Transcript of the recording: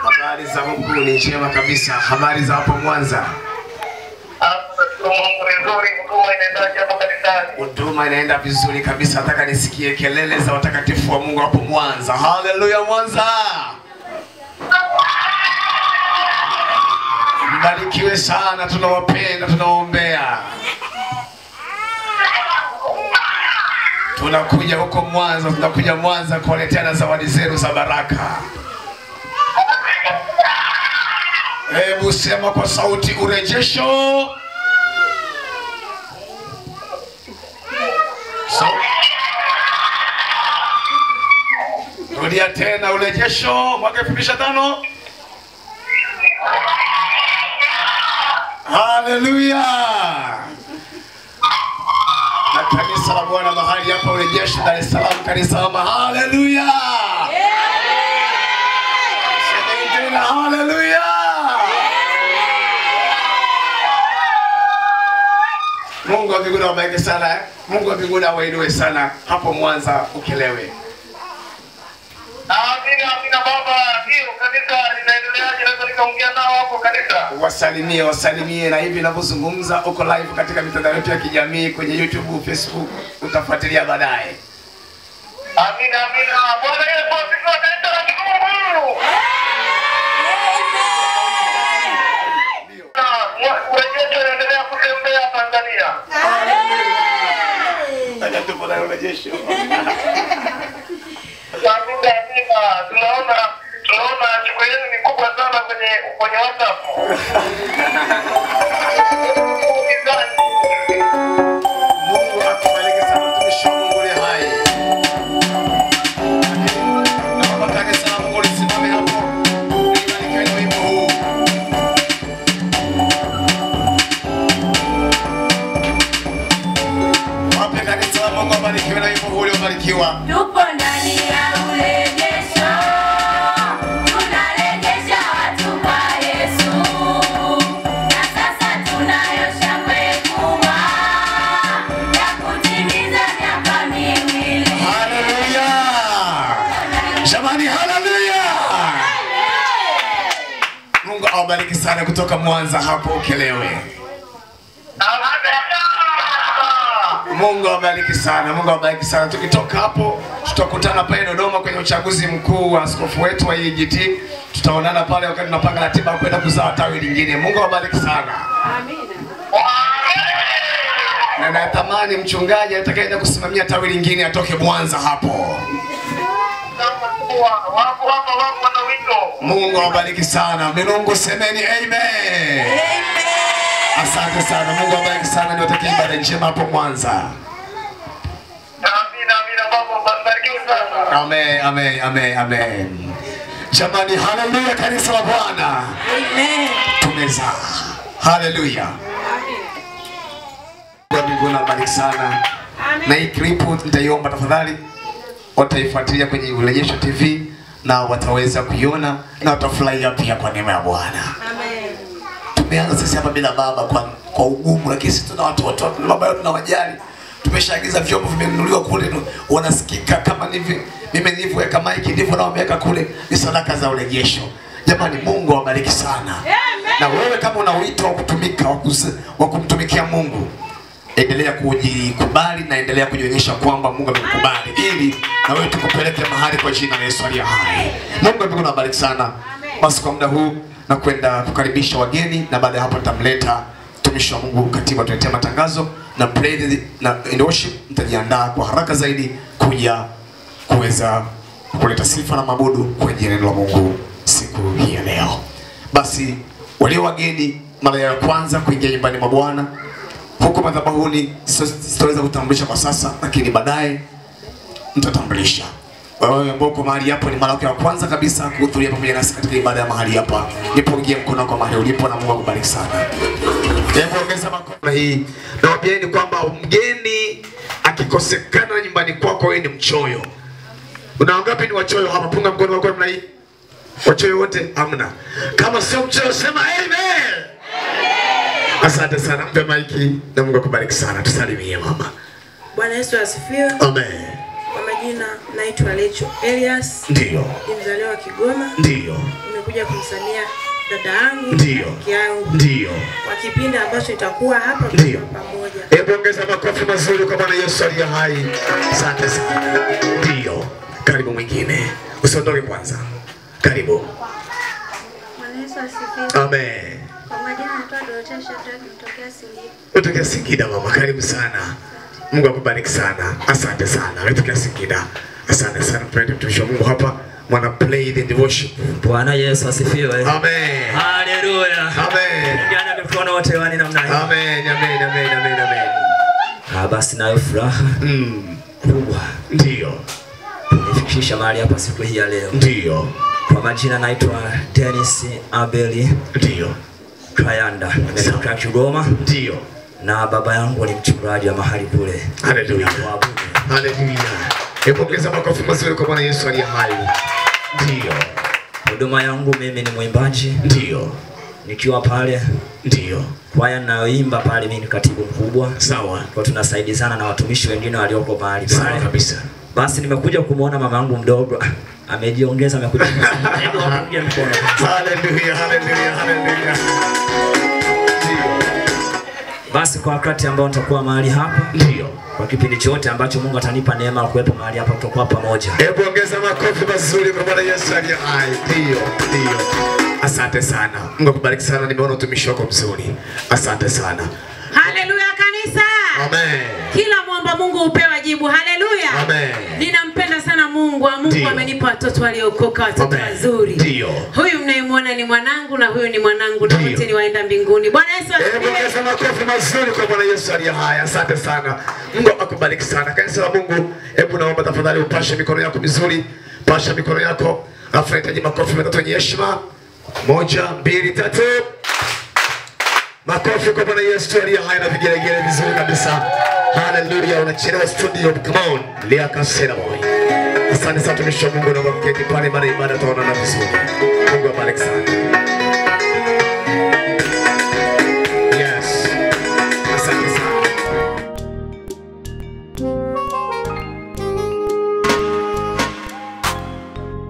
Habari za Mungu ni njema kabisa. Habari za hapo Mwanza? Huduma inaenda vizuri kabisa. Nataka nisikie kelele za watakatifu wa Mungu hapo Mwanza. Haleluya Mwanza. Mbarikiwe sana, tunawapenda, tunaombea. Tunakuja huko Mwanza, tunakuja Mwanza kuwaletea zawadi zenu za baraka. Hebu sema kwa sauti urejesho. Rudia tena urejesho mwaka 2025. Haleluya. Na kanisa la Bwana mahali hapa urejesho Dar es Salaam, kanisa la haleluya. Sema tena haleluya. Mungu wa mbinguni awabariki sana. Mungu wa mbinguni awainue sana hapo Mwanza Ukelewe. Amina baba. Hiyo kanisa linaendeleaje? Naweza nikaongea nao hapo kanisa? Wasalimie na hivi ninavyozungumza uko live katika mitandao yetu ya kijamii kwenye YouTube, Facebook, utafuatilia baadaye. Amina. Bwana Yesu asifiwe. Kanisa la Mungu. Urejesho unaendelea kutembea Tanzania. Acha tupo na urejesho. Tunaona shughuli yenu ni kubwa sana kwenye WhatsApp. Mungu akubariki sana mtumishi wa Mungu aliye hai. Naomba kanisa la Mungu lisimame hapo. Libarikiwe na wimbo huu. Wape kanisa la Mungu wabarikiwe na wimbo huu uliobarikiwa. Tupo ndani ya urejesho. Tunarejesha watu kwa Yesu. Na sasa tunayo shangwe kubwa ya kutimiza miaka miwili. Haleluya. Jamani haleluya. Mungu awabariki sana kutoka Mwanza hapo Ukelewe. Mungu awabariki sana. Mungu awabariki sana. Tukitoka hapo tutakutana pale Dodoma kwenye uchaguzi mkuu wa askofu wetu wa EGT. Tutaonana pale wakati tunapanga ratiba kwenda kuzaa tawi lingine. Mungu awabariki sana. Amina. Na natamani mchungaji atakayeenda kusimamia tawi lingine atoke Mwanza hapo. Mungu awabariki sana. Mungu semeni amen. Asante sana. Mungu awabariki sana. Niwatakie ibada njema hapo Mwanza. Amina baba, mbarikiwe sana. Amen. Jamani haleluya kanisa la Bwana. Amen. Tumezaa. Haleluya. Mungu mbinguni awabariki sana. Na hii clip nitaiomba tafadhali wataifuatilia kwenye Urejesho TV na wataweza kuiona na watafurahia pia kwa neema ya Bwana. Amen. Tumeanza sisi hapa bila baba kwa ugumu, lakini sisi tuna watoto na baba yetu tunawajali. Tumeshaagiza vyombo vimenunuliwa kule, wanasikika kama mimi nilivyoweka mic ndivyo na wameweka kule, ni sadaka za urejesho. Jamani Mungu awabariki sana. Amen. Na wewe kama una wito wa kutumika wa kumtumikia Mungu, endelea kujikubali na endelea kujionyesha kwamba Mungu amekubali ili na wewe tukupeleke mahali kwa jina la Yesu aliye hai. Mungu awabariki sana. Basi kwa muda huu na kwenda kukaribisha wageni na baada ya hapo nitamleta mtumishi wa Mungu katiba tuletea matangazo na praise na worship. Nitajiandaa kwa haraka zaidi kuja kuweza kuleta sifa na mabudu kwa jina la Mungu siku hii ya leo. Basi walio wageni mara ya kwanza kuingia nyumbani mwa Bwana huko madhabahuni sitaweza kutambulisha kwa sasa, lakini baadaye nitatambulisha. Wewe ambao uko mahali hapo ni mara yako ya kwanza kabisa kuhudhuria pamoja nasi katika ibada ya mahali hapa, nipungie mkono kwa mahali ulipo na Mungu akubariki sana. Hebu ongeza makofi hii. Na waambieni kwamba mgeni akikosekana nyumbani kwako wewe ni mchoyo. Una wangapi ni wachoyo hapa? Punga mkono wako namna hii. Wachoyo wote hamna. Kama sio mchoyo sema amen. Asante sana. Mpe maiki na Mungu akubariki sana. Tusalimie mama. Bwana Yesu asifiwe. Amen. majina naitwa Lecho Elias. Ndio. Ni mzaliwa wa Kigoma. Ndio. Nimekuja kumsamia dada yangu. Ndio. Yangu. Ndio. Kwa kipindi ambacho itakuwa hapa Ndio. pamoja. Hebu ongeza makofi mazuri kwa Bwana Yesu aliye hai. Asante sana. Ndio. Karibu mwingine. Usiondoke kwanza. Karibu. Bwana Yesu asifiwe. Amen. Kwa majina naitwa Dorothea Shadrack kutokea Singida. Kutokea Singida mama, karibu sana. Mungu akubariki sana. Asante sana. Kutokea Singida. Asante sana mpendwa mtumishi wa Mungu hapa. Mwana play the worship. Bwana Yesu asifiwe. Amen. Haleluya. Amen. Jana mikono wote wani namna hiyo. Amen. Amen. Amen. Amen. Amen. Basi nayo furaha kubwa. Ndio. Nifikisha mahali hapa siku hii ya leo. Ndio. Kwa majina naitwa Dennis Abeli. Ndio. Kayanda. Nimetoka Kigoma. Ndio. Na baba yangu ni mchungaji wa mahali kule. Haleluya. Haleluya. Hebu ongeza makofi mazuri kwa Bwana Yesu aliye hai. Ndio. Huduma yangu mimi ni mwimbaji. Ndio. Nikiwa pale. Ndio. Kwaya ninayoimba pale mimi ni katibu mkubwa. Sawa. Kwa tunasaidizana na watumishi wengine walioko mahali pale. Sawa kabisa. Basi nimekuja kumuona mama yangu mdogo. Amejiongeza amekuja. Hebu wapungie mkono. Haleluya. Haleluya. Haleluya. Basi kwa wakati ambao nitakuwa mahali hapa. Ndio. Kwa kipindi chote ambacho Mungu atanipa neema ya kuwepo mahali hapa tutakuwa pamoja. Hebu ongeza makofi mazuri kwa Bwana Yesu aliye hai. Ndio. Ndio. Asante sana. Mungu akubariki sana. Nimeona utumishi wako mzuri. Asante sana. Haleluya kanisa. Amen. Kila muomba Mungu upewa jibu. Haleluya. Amen. Ninampenda sana Mungu. Mungu amenipa watoto waliokoka, watoto wazuri. Ndio. Huyu mnayemwona ni mwanangu na huyu ni mwanangu na wote ni waenda mbinguni. Bwana Yesu asifiwe. Hebu ongeza makofi mazuri kwa Bwana Yesu aliye hai. Asante sana. Mungu akubariki sana. Kanisa la Mungu, hebu naomba tafadhali upashe mikono yako vizuri. Pasha mikono yako. Alafu nahitaji makofi matatu yenye heshima. 1, 2, 3. Makofi kwa Bwana Yesu aliye hai na vigelegele vizuri kabisa. Haleluya. Unachelewa studio. Come on. Liaka Sena boy. Asante sana tumishi wa Mungu na wakati pale mara ibada tunaona vizuri. Mungu abariki sana.